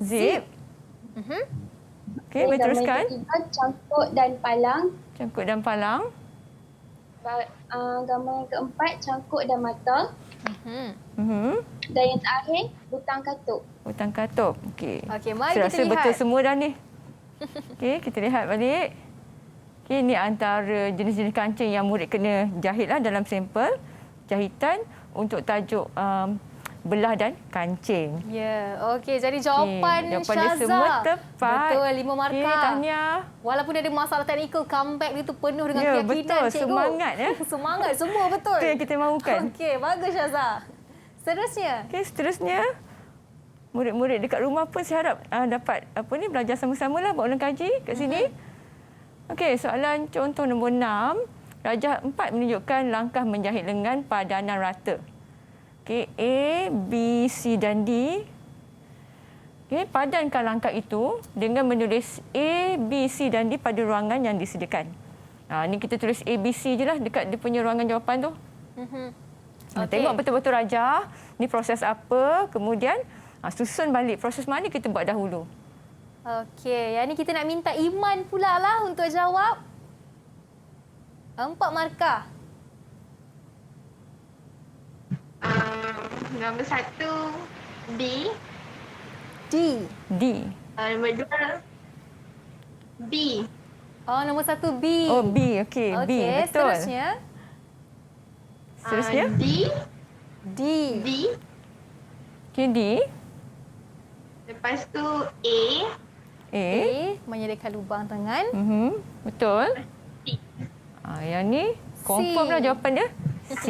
Zip. Okey, boleh teruskan. Gambar yang ketiga cangkuk dan palang. Cangkuk dan palang. Gambar yang keempat cangkuk dan mata. Dan yang terakhir butang katuk. Butang katuk. Okey. Okey, mari Saya kita rasa lihat. betul semua dah ni. Okey, kita lihat balik. Okey, ini antara jenis-jenis kancing yang murid kena jahitlah dalam sampel jahitan untuk tajuk belah dan kancing. Ya, okey. Jadi jawapan jawapan dia Syazah. semua tepat. Betul, 5 markah. Okey, tahniah. Walaupun ada masalah teknikal, comeback dia tu penuh dengan Ya, keyakinan, betul. cikgu. Semangat, ya. Semangat, semua betul. Itu yang kita mahukan. Okey, bagus Syazah. Seterusnya. Okey, seterusnya murid-murid dekat rumah pun saya harap dapat belajar sama-sama lah buat ulang kaji kat sini. Okey, soalan contoh nombor 6. Rajah 4 menunjukkan langkah menjahit lengan padanan rata. Okey, A, B, C dan D. Okey, padankan langkah itu dengan menulis A, B, C dan D pada ruangan yang disediakan. Ini kita tulis A, B, C je lah dekat dia punya ruangan jawapan tu. Tengok betul-betul rajah, ni proses apa, kemudian susun balik proses mana kita buat dahulu. Okey, yang ni kita nak minta Iman pula lah untuk jawab. 4 markah. Nombor 1 D. D. Nombor 2 B. Oh, nombor 1 B. Oh, B. Okey, B. Betul. Seterusnya? D. Okey, D. Lepas tu A. A. Menyediakan lubang tangan. Betul. Yang ni confirm lah jawapan dia. C.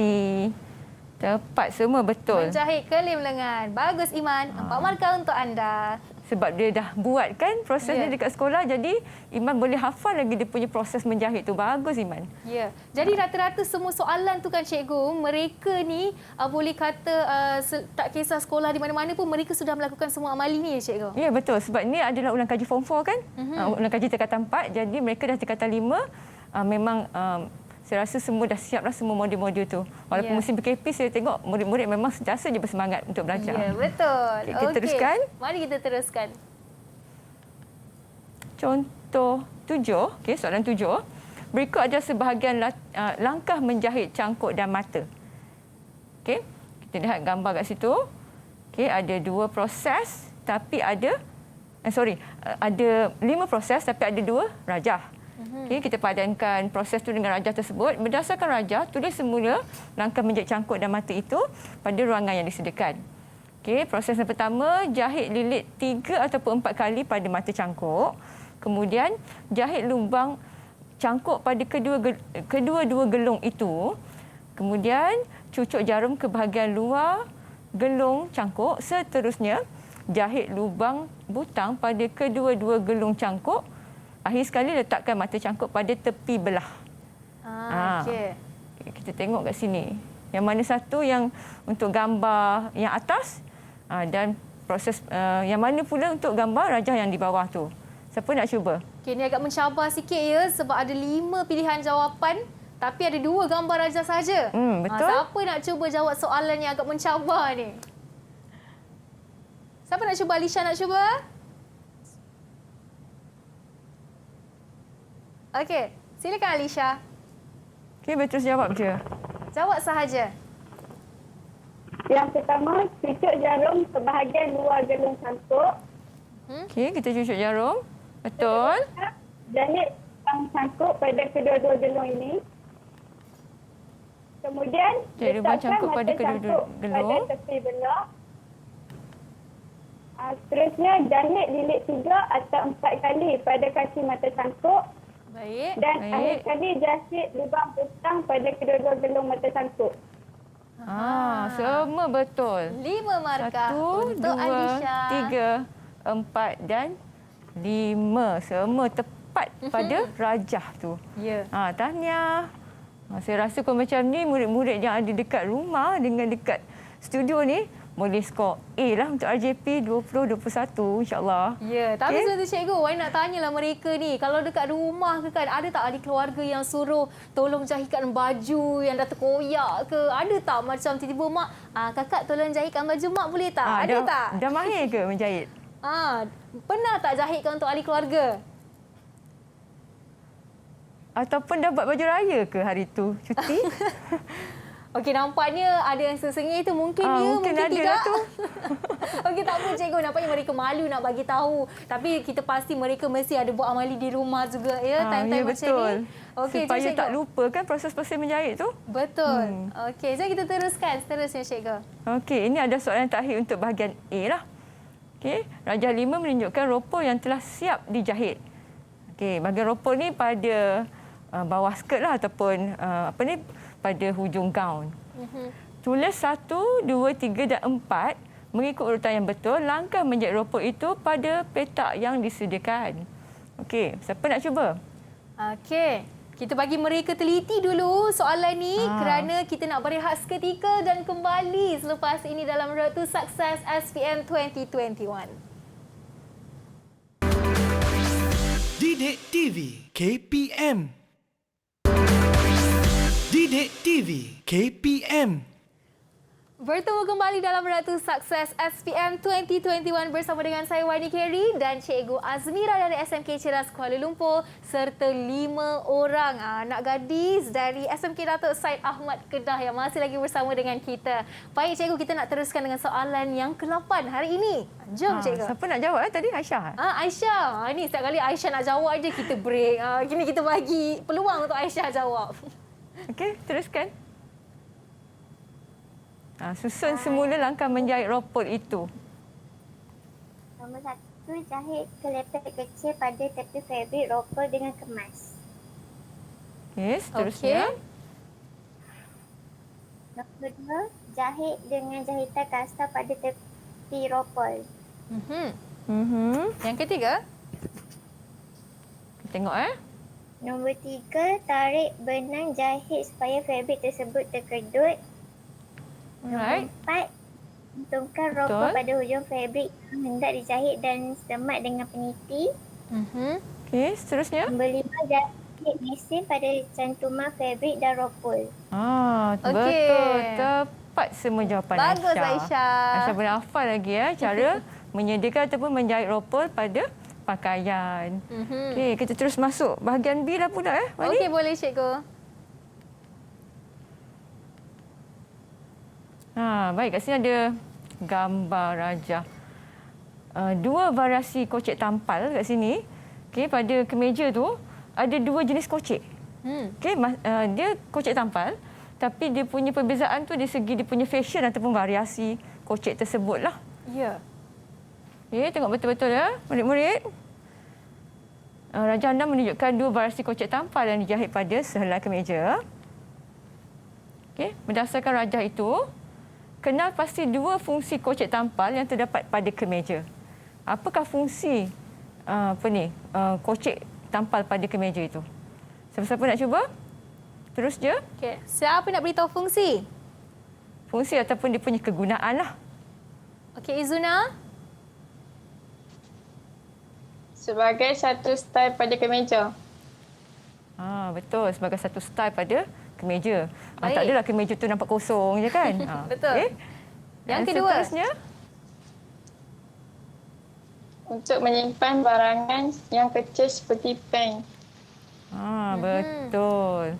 Tepat, semua betul. Menjahit kelim lengan. Bagus Iman. 4 markah untuk anda. Sebab dia dah buat kan proses dia dekat sekolah, jadi Iman boleh hafal lagi dia punya proses menjahit tu. Bagus Iman. Ya. Jadi rata-rata semua soalan tu kan cikgu, mereka ni boleh kata tak kisah sekolah di mana-mana pun mereka sudah melakukan semua amali ni cikgu. Ya, betul. Sebab ni adalah ulang kaji form 4 kan. Ulang kaji tingkatan 4. Jadi mereka dah tingkatan 5. Memang saya rasa semua dah siaplah semua modul-modul tu. Walaupun musim PKP saya tengok murid-murid memang sentiasa je bersemangat untuk belajar. Ya, betul. Okay, kita teruskan. Mari kita teruskan. Contoh 7, okey, soalan 7. Berikut ada sebahagian langkah menjahit cangkuk dan mata. Okey, kita lihat gambar kat situ. Okey, ada 2 proses tapi ada ada 5 proses tapi ada 2 rajah. Okey, kita padankan proses tu dengan rajah tersebut. Berdasarkan rajah, tulis semula langkah menjahit cangkuk dan mata itu pada ruangan yang disediakan. Okey, proses yang pertama, jahit lilit 3 ataupun 4 kali pada mata cangkuk. Kemudian, jahit lubang cangkuk pada kedua-dua gelung itu. Kemudian, cucuk jarum ke bahagian luar gelung cangkuk. Seterusnya, jahit lubang butang pada kedua-dua gelung cangkuk. Akhir sekali letakkan mata cangkuk pada tepi belah. Okey. Kita tengok kat sini. Yang mana satu yang untuk gambar yang atas dan proses yang mana pula untuk gambar rajah yang di bawah tu. Siapa nak cuba? Okey, ni agak mencabar sikit ya sebab ada 5 pilihan jawapan tapi ada 2 gambar rajah saja. Betul. Siapa nak cuba jawab soalan yang agak mencabar ni? Siapa nak cuba? Alisha nak cuba? Okey, silakan Alisha. Okey, betul jawab je. Jawab sahaja. Yang pertama, cucuk jarum ke bahagian luar gelung cangkuk. Okey, kita cucuk jarum. Betul. Jahit lubang cangkuk pada kedua-dua gelung ini. Kemudian, Jahit lubang letakkan cangkuk mata pada kedua-dua cangkuk gelung. pada tepi belah. Seterusnya, jahit lilit 3 atau 4 kali pada kaki mata cangkuk. Baik. Dan Baik. akhir kali jahit lubang putang pada kedua-dua gelung mata cangkuk. Semua betul. 5 markah 1, untuk 2, Alisha. 3, 4 dan 5. Semua tepat pada rajah tu. Ya. Tahniah. Saya rasa kalau macam ni murid-murid yang ada dekat rumah dengan dekat studio ni boleh skor A lah untuk RJP 2021 insya-Allah. Ya, tapi Okey. sebenarnya cikgu, Wai nak tanyalah mereka ni, kalau dekat rumah ke kan, ada tak ahli keluarga yang suruh tolong jahitkan baju yang dah terkoyak ke? Ada tak macam tiba-tiba mak, kakak tolong jahitkan baju mak boleh tak? Ada dah, tak? Dah mahir ke menjahit? Pernah tak jahitkan untuk ahli keluarga? Ataupun dah buat baju raya ke hari tu cuti? Okey, nampaknya ada yang sesengih tu mungkin dia, mungkin ada tidak. lah tu. Okey, tak apa cikgu, nampaknya mereka malu nak bagi tahu. Tapi kita pasti mereka mesti ada buat amali di rumah juga ya, time-time macam betul. ni. Okey, supaya cikgu. tak lupa kan proses-proses menjahit tu. Betul. Okey, jadi kita teruskan seterusnya cikgu. Okey, ini ada soalan terakhir untuk bahagian A lah. Okey, Rajah 5 menunjukkan ropol yang telah siap dijahit. Okey, bahagian ropol ni pada bawah skirt lah ataupun pada hujung gaun. Tulis 1, 2, 3 dan 4 mengikut urutan yang betul. Langkah menjahit ropol itu pada petak yang disediakan. Okey, siapa nak cuba? Okey, kita bagi mereka teliti dulu soalan ni kerana kita nak berehat seketika dan kembali selepas ini dalam Road to Success SPM 2021. Didik TV KPM. Didik TV KPM. Bertemu kembali dalam Road to Success SPM 2021 bersama dengan saya Wani Kerry dan Cikgu Azmira dari SMK Ceras Kuala Lumpur serta 5 orang anak gadis dari SMK Datuk Syed Ahmad Kedah yang masih lagi bersama dengan kita. Baik Cikgu, kita nak teruskan dengan soalan yang ke-8 hari ini. Jom Cikgu. Siapa nak jawab tadi? Aisyah? Aisyah. Ini setiap kali Aisyah nak jawab je kita break. Kini kita bagi peluang untuk Aisyah jawab. Okey, teruskan. Susun semula langkah menjahit ropol itu. Nombor 1, jahit kelepek kecil pada tepi fabrik ropol dengan kemas. Okey, seterusnya. Nombor 2, jahit dengan jahitan kasta pada tepi ropol. Yang ketiga. Tengok Nombor 3, tarik benang jahit supaya fabrik tersebut terkedut. Alright. Nombor 4, gantungkan ropol pada hujung fabrik yang hendak dijahit dan semat dengan peniti. Okey, seterusnya. Nombor 5, jahit mesin pada cantuman fabrik dan ropol. Betul. Tepat semua jawapan Aisyah. Bagus Aisyah. Aisyah boleh hafal lagi cara menyediakan ataupun menjahit ropol pada pakaian. Okey, kita terus masuk bahagian B lah pula Wani. Okey, boleh Cikgu. Baik, kat sini ada gambar rajah. 2 variasi kocek tampal kat sini. Okey, pada kemeja tu ada 2 jenis kocek. Okey, dia kocek tampal tapi dia punya perbezaan tu dari segi dia punya fashion ataupun variasi kocek tersebutlah. Ya. Okey, tengok betul-betul murid-murid. Rajah 6 menunjukkan 2 variasi kocek tampal yang dijahit pada sehelai kemeja. Okey, berdasarkan rajah itu, kenal pasti 2 fungsi kocek tampal yang terdapat pada kemeja. Apakah fungsi kocek tampal pada kemeja itu? Siapa-siapa nak cuba? Terus je. Okey, siapa nak beritahu fungsi? Fungsi ataupun dia punya kegunaan lah. Okey, Izuna. Sebagai satu style pada kemeja. Betul, sebagai satu style pada kemeja. Baik. Tak adalah kemeja tu nampak kosong je kan. Betul. Okay. Yang kedua. Seterusnya. Untuk menyimpan barangan yang kecil seperti peng. Betul.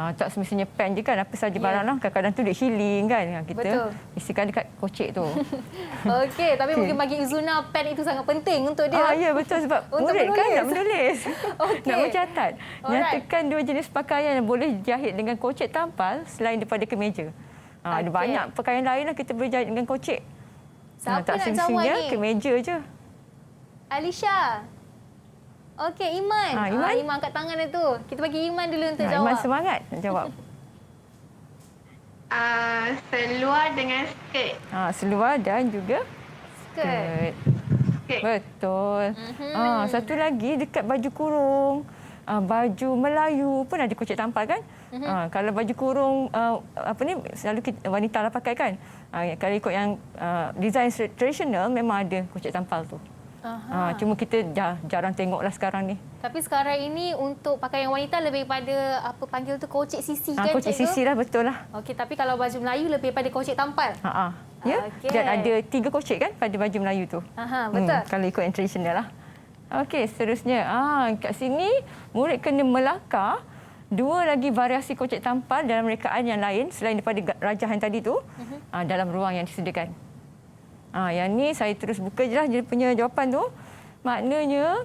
Tak semestinya pen je kan, apa saja barang lah. Kadang-kadang tu duit shilling kan. Kita isikan dekat kocek tu. Okey, tapi mungkin bagi Izuna pen itu sangat penting untuk dia. Ya, betul sebab murid kan nak menulis. Nak mencatat. Nyatakan 2 jenis pakaian yang boleh jahit dengan kocek tampal selain daripada kemeja. Ada banyak pakaian lain lah kita boleh jahit dengan kocek. Siapa tak nak jawab ni? Kemeja je. Alisha. Okey, Iman. Iman angkat tangan dia tu. Kita bagi Iman dulu untuk jawab. Iman semangat nak jawab. Seluar dengan skirt. Seluar dan juga skirt. Betul. Satu lagi dekat baju kurung. Baju Melayu pun ada kocek tampal kan? Kalau baju kurung selalu wanita lah pakai kan? Kalau ikut yang design tradisional memang ada kocek tampal tu. Cuma kita jarang tengoklah sekarang ni. Tapi sekarang ini untuk pakaian wanita lebih pada apa panggil tu kocek sisi kan? Kocek sisi lah, betul lah. Okey, tapi kalau baju Melayu lebih pada kocek tampal. Ya. Dan ada 3 kocek kan pada baju Melayu tu. Betul. Kalau ikut yang tradisional lah. Okey, seterusnya. Kat sini murid kena melakar 2 lagi variasi kocek tampal dalam rekaan yang lain selain daripada rajah yang tadi tu dalam ruang yang disediakan. Yang ni saya terus buka je lah dia punya jawapan tu. Maknanya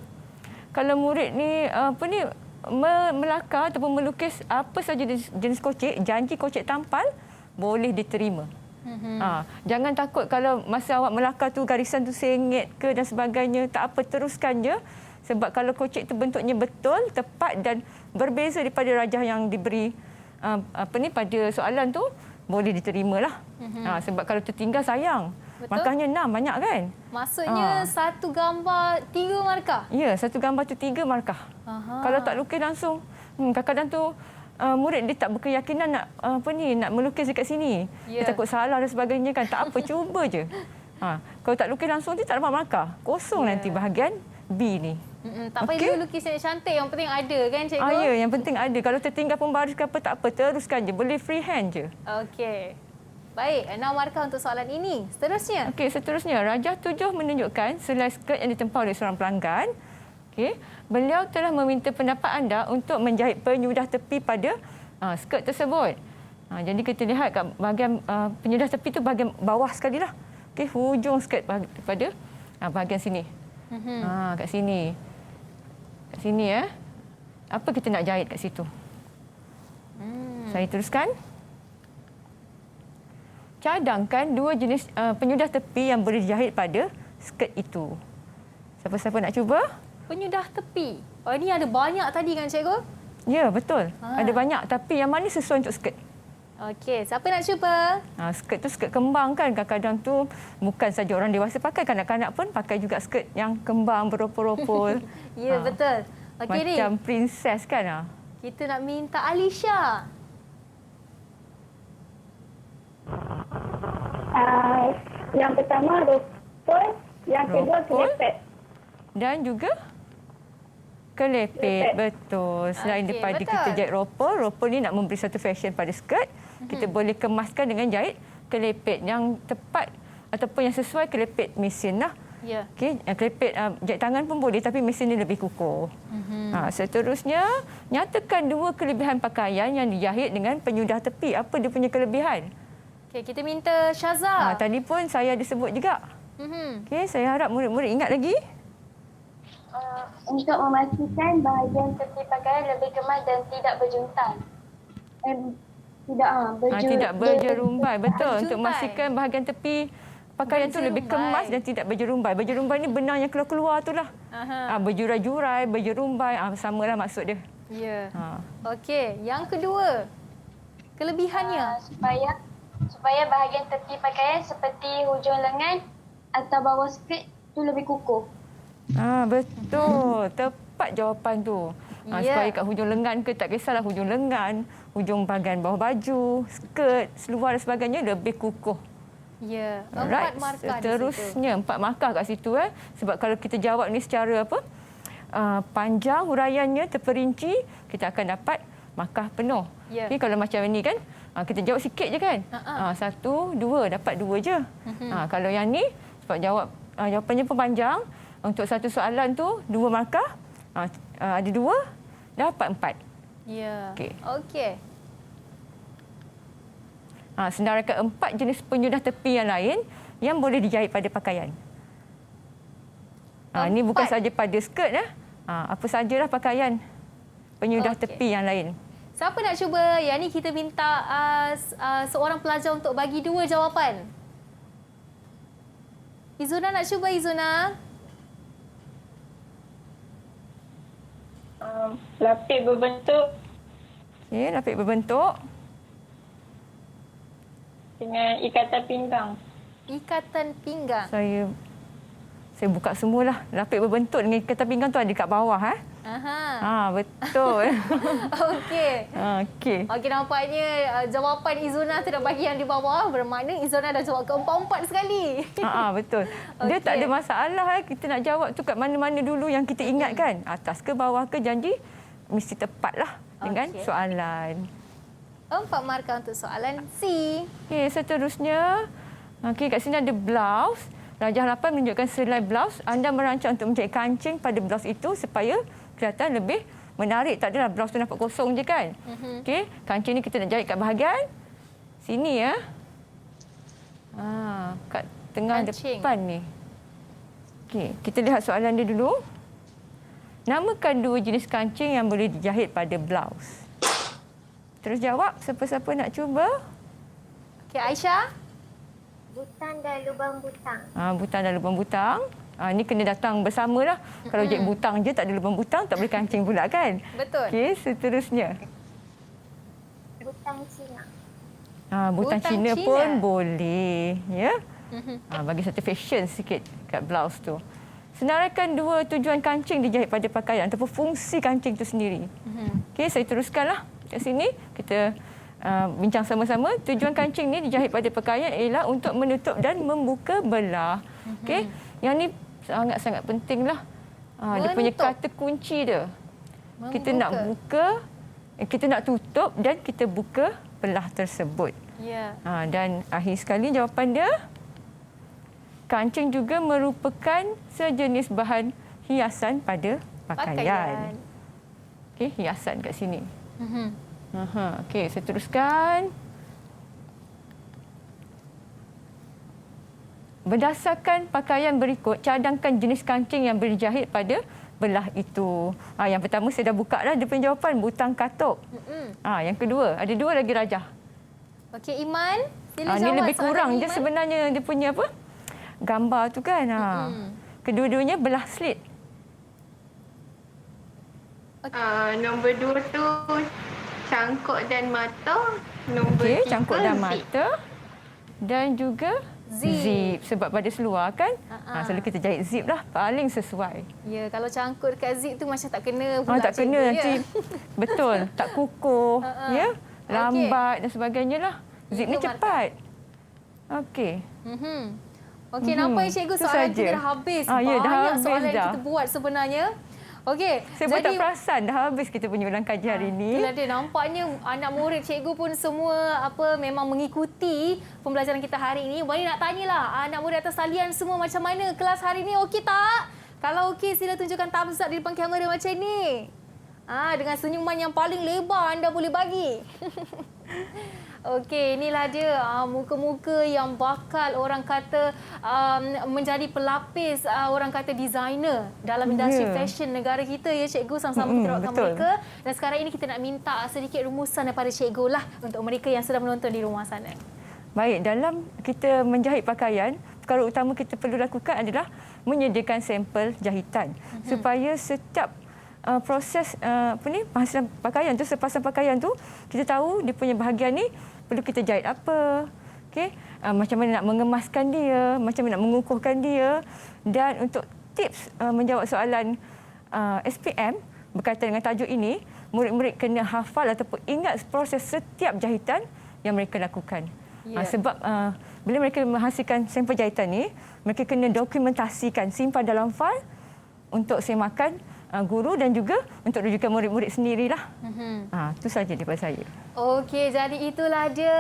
kalau murid ni melakar ataupun melukis apa saja jenis kocek, janji kocek tampal boleh diterima. Jangan takut kalau masa awak melakar tu garisan tu sengit ke dan sebagainya, tak apa, teruskan je. Sebab kalau kocek tu bentuknya betul, tepat dan berbeza daripada rajah yang diberi pada soalan tu, boleh diterimalah. Sebab kalau tertinggal sayang. Betul? Markahnya 6 banyak kan? Maksudnya satu gambar 3 markah? Ya, satu gambar tu 3 markah. Kalau tak lukis langsung, kadang-kadang tu murid dia tak berkeyakinan nak nak melukis dekat sini. Dia takut salah dan sebagainya kan. Tak apa, cuba je. Kalau tak lukis langsung dia tak dapat markah. Kosong nanti bahagian B ni. Tak payah lukis yang cantik, yang penting ada kan cikgu? Ya, yang penting ada. Kalau tertinggal pembaris ke apa, tak apa, teruskan je. Boleh freehand je. Okey. Baik, 6 markah untuk soalan ini. Seterusnya. Okey, seterusnya. Rajah 7 menunjukkan selai skirt yang ditempah oleh seorang pelanggan. Okey, beliau telah meminta pendapat anda untuk menjahit penyudah tepi pada skirt tersebut. Jadi kita lihat kat bahagian penyudah tepi tu bahagian bawah sekali lah. Okey, hujung skirt pada bahagian sini. Kat sini. Kat sini ya. Apa kita nak jahit kat situ? Saya teruskan. Cadangkan 2 jenis penyudah tepi yang boleh dijahit pada skirt itu. Siapa-siapa nak cuba? Penyudah tepi. Ini ada banyak tadi kan cikgu? Ya, betul. Ada banyak. Tapi yang mana sesuai untuk skirt? Okey, siapa nak cuba? Skirt tu skirt kembang kan. Kadang-kadang tu bukan saja orang dewasa pakai. Kanak-kanak pun pakai juga skirt yang kembang beropol-opol. Ya, betul. Okey, macam princess kan. Kita nak minta Alisha. Yang pertama ropol, yang kedua kelepet. Dan juga kelepet. Betul. Selain daripada kita jahit ropol ni nak memberi satu fashion pada skirt, kita boleh kemaskan dengan jahit kelepet yang tepat ataupun yang sesuai kelepet mesin lah. Okey, kelepet jahit tangan pun boleh tapi mesin ni lebih kukuh. Seterusnya, nyatakan 2 kelebihan pakaian yang dijahit dengan penyudah tepi. Apa dia punya kelebihan? Okey, kita minta Syaza. Tadi pun saya ada sebut juga. Okey, saya harap murid-murid ingat lagi. Untuk memastikan bahagian tepi pakaian lebih kemas dan tidak berjuntai. Tidak berjerumbai. Betul. Untuk memastikan bahagian tepi pakaian tu lebih kemas dan tidak berjerumbai. Berjerumbai ni benang yang keluar-keluar tu lah. Berjurai-jurai, berjerumbai. Samalah maksud dia. Ya. Okey, yang kedua. Kelebihannya. Supaya bahagian tepi pakaian seperti hujung lengan atau bawah skirt tu lebih kukuh. Betul. Tepat jawapan tu. Supaya kat hujung lengan ke, tak kisahlah hujung lengan, hujung bahagian bawah baju, skirt, seluar dan sebagainya lebih kukuh. Ya, 4 markah seterusnya, 4 markah kat situ. Sebab kalau kita jawab ni secara panjang huraiannya, terperinci, kita akan dapat markah penuh. Okay, kalau macam ini kan, kita jawab sikit je kan. 1, 2, dapat 2 je. Kalau yang ni, sebab jawapannya pun panjang, untuk satu soalan tu 2 markah, ada 2, dapat 4. Ya. Okey. Sedangkan 4 jenis penyudah tepi yang lain yang boleh dijahit pada pakaian. Ini bukan saja pada skirt. Apa sajalah pakaian penyudah tepi yang lain. Siapa nak cuba? Yang ni kita minta seorang pelajar untuk bagi 2 jawapan. Izuna nak cuba, Izuna? Lapik berbentuk Okey, lapik berbentuk. dengan ikatan pinggang. Ikatan pinggang. Saya buka semualah. Lapik berbentuk dengan ikatan pinggang tu ada kat bawah. Aha. Betul. Okey. Okey. Okey, nampaknya jawapan Izuna tu dah bagi yang di bawah. Bermakna Izuna dah jawab keempat-empat sekali. Betul. Dia tak ada masalah. Kita nak jawab tu kat mana-mana dulu yang kita ingat kan. Atas ke bawah ke, janji mesti tepatlah dengan soalan. 4 markah untuk soalan C. Okey, seterusnya. Okey, kat sini ada blouse. Rajah 8 menunjukkan selai blouse. Anda merancang untuk menjahit kancing pada blouse itu supaya kelihatan lebih menarik. Tak adalah blouse tu nampak kosong je kan. Okey, kancing ni kita nak jahit kat bahagian sini ya. Kat tengah kancing depan ni. Okey, kita lihat soalan dia dulu. Namakan 2 jenis kancing yang boleh dijahit pada blouse. Terus jawab, siapa-siapa nak cuba? Okey, Aisyah. Butang dan lubang butang. Butang dan lubang butang. Ni kena datang bersamalah. Kalau jahit butang je, tak ada lubang butang, tak boleh kancing pula kan? Betul. Okey, seterusnya. Butang Cina. Butang Cina pun boleh. Ya? Bagi satu fashion sikit kat blouse tu. Senaraikan 2 tujuan kancing dijahit pada pakaian ataupun fungsi kancing itu sendiri. Okey, saya teruskanlah. Kat sini kita bincang sama-sama. Tujuan kancing ni dijahit pada pakaian ialah untuk menutup dan membuka belah. Okey, yang ni sangat-sangat pentinglah. Dia punya kata kunci dia. Kita nak buka, kita nak tutup dan kita buka belah tersebut. Ya. Dan akhir sekali jawapan dia, kancing juga merupakan sejenis bahan hiasan pada pakaian. Okey, hiasan kat sini. Okey, saya teruskan. Berdasarkan pakaian berikut, cadangkan jenis kancing yang dijahit pada belah itu. Yang pertama saya dah buka dah dia punya jawapan, butang katuk. Yang kedua, ada 2 lagi rajah. Okey, Iman, sila jawab. Ini lebih kurang je sebenarnya dia punya apa? Gambar tu kan. Kedua-duanya belah slit. Nombor 2 tu cangkuk dan mata. Nombor 3 cangkuk dan zip. mata. Dan juga zip. Sebab pada seluar kan. Selalu kita jahit zip lah. Paling sesuai. Ya, kalau cangkuk dekat zip tu macam tak kena pula. Tak kena nanti. Betul. Tak kukuh. Ya. Lambat dan sebagainya lah. Zip ni cepat. Okey. Okey, nampak cikgu soalan kita dah habis. Banyak dah habis soalan yang dah. kita buat sebenarnya. Okey. Saya pun tak perasan dah habis kita punya ulang kaji hari ini. Itulah dia, nampaknya anak murid cikgu pun semua memang mengikuti pembelajaran kita hari ini. Boleh nak tanyalah anak murid atas talian semua macam mana kelas hari ini, okey tak? Kalau okey, sila tunjukkan thumbs up di depan kamera macam ni. Dengan senyuman yang paling lebar anda boleh bagi. Okey, inilah dia muka-muka yang bakal orang kata menjadi pelapis orang kata designer dalam industri fashion negara kita ya cikgu, sama-sama kita doakan mereka. Dan sekarang ini kita nak minta sedikit rumusan daripada cikgu lah untuk mereka yang sedang menonton di rumah sana. Baik, dalam kita menjahit pakaian, perkara utama kita perlu lakukan adalah menyediakan sampel jahitan supaya setiap proses penghasilan pakaian tu, sepasang pakaian tu, kita tahu dia punya bahagian ni perlu kita jahit apa. Okey, macam mana nak mengemaskan dia, macam mana nak mengukuhkan dia. Dan untuk tips menjawab soalan SPM berkaitan dengan tajuk ini, murid-murid kena hafal ataupun ingat proses setiap jahitan yang mereka lakukan. Sebab bila mereka menghasilkan sampel jahitan ni, mereka kena dokumentasikan, simpan dalam fail untuk semakan guru dan juga untuk rujukan murid-murid sendirilah. Itu saja daripada saya. Okey, jadi itulah dia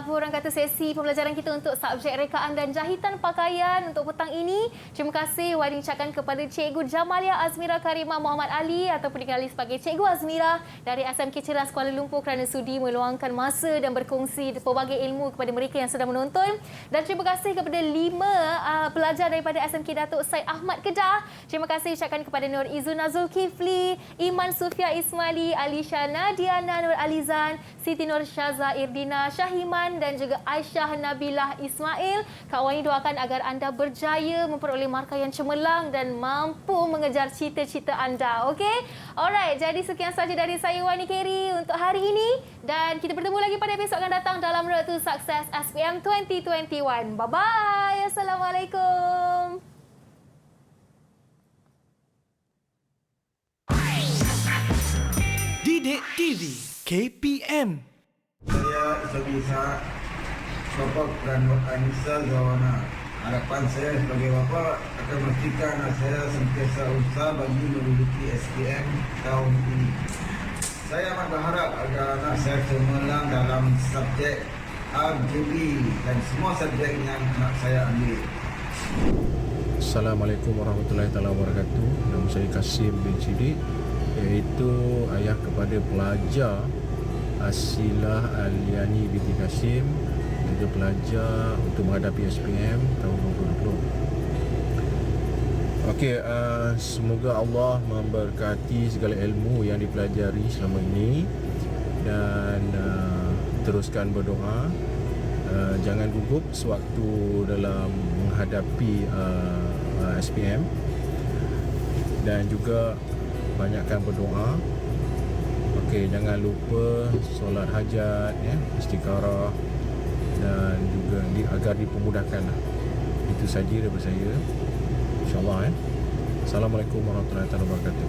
apa orang kata sesi pembelajaran kita untuk subjek rekaan dan jahitan pakaian untuk petang ini. Terima kasih Wadi ucapkan kepada Cikgu Jamalia Azmira Karimah Muhammad Ali ataupun dikenali sebagai Cikgu Azmira dari SMK Ceras Kuala Lumpur kerana sudi meluangkan masa dan berkongsi pelbagai ilmu kepada mereka yang sedang menonton. Dan terima kasih kepada 5 pelajar daripada SMK Datuk Said Ahmad Kedah. Terima kasih ucapkan kepada Nur Izuna Zulkifli, Iman Sufia Ismaili, Alisha Nadiana Nur Alizan, Siti Nur Syaza Irdina Syahiman dan juga Aisyah Nabilah Ismail. Kak Wani doakan agar anda berjaya memperoleh markah yang cemerlang dan mampu mengejar cita-cita anda. Okey? Alright, jadi sekian saja dari saya Wani Kerry untuk hari ini dan kita bertemu lagi pada episod akan datang dalam Road to Success SPM 2021. Bye-bye. Assalamualaikum. Didik TV KPM. Saya Isabi Ishak, bapa dan Anissa Zawana. Harapan saya sebagai bapa akan memastikan anak saya sentiasa usaha bagi menduduki SPM tahun ini. Saya amat berharap agar anak saya cemerlang dalam subjek RJB dan semua subjek yang anak saya ambil. Assalamualaikum warahmatullahi wabarakatuh. Nama saya Kasim bin Sidik, iaitu ayah kepada pelajar Asilah Aliani binti Kasim, juga pelajar untuk menghadapi SPM tahun 2020. Okey, semoga Allah memberkati segala ilmu yang dipelajari selama ini dan teruskan berdoa. Jangan gugup sewaktu dalam menghadapi SPM dan juga banyakkan berdoa. Okey, jangan lupa solat hajat, istikharah dan juga agar dipermudahkan. Itu saja daripada saya. InsyaAllah. Assalamualaikum warahmatullahi wabarakatuh.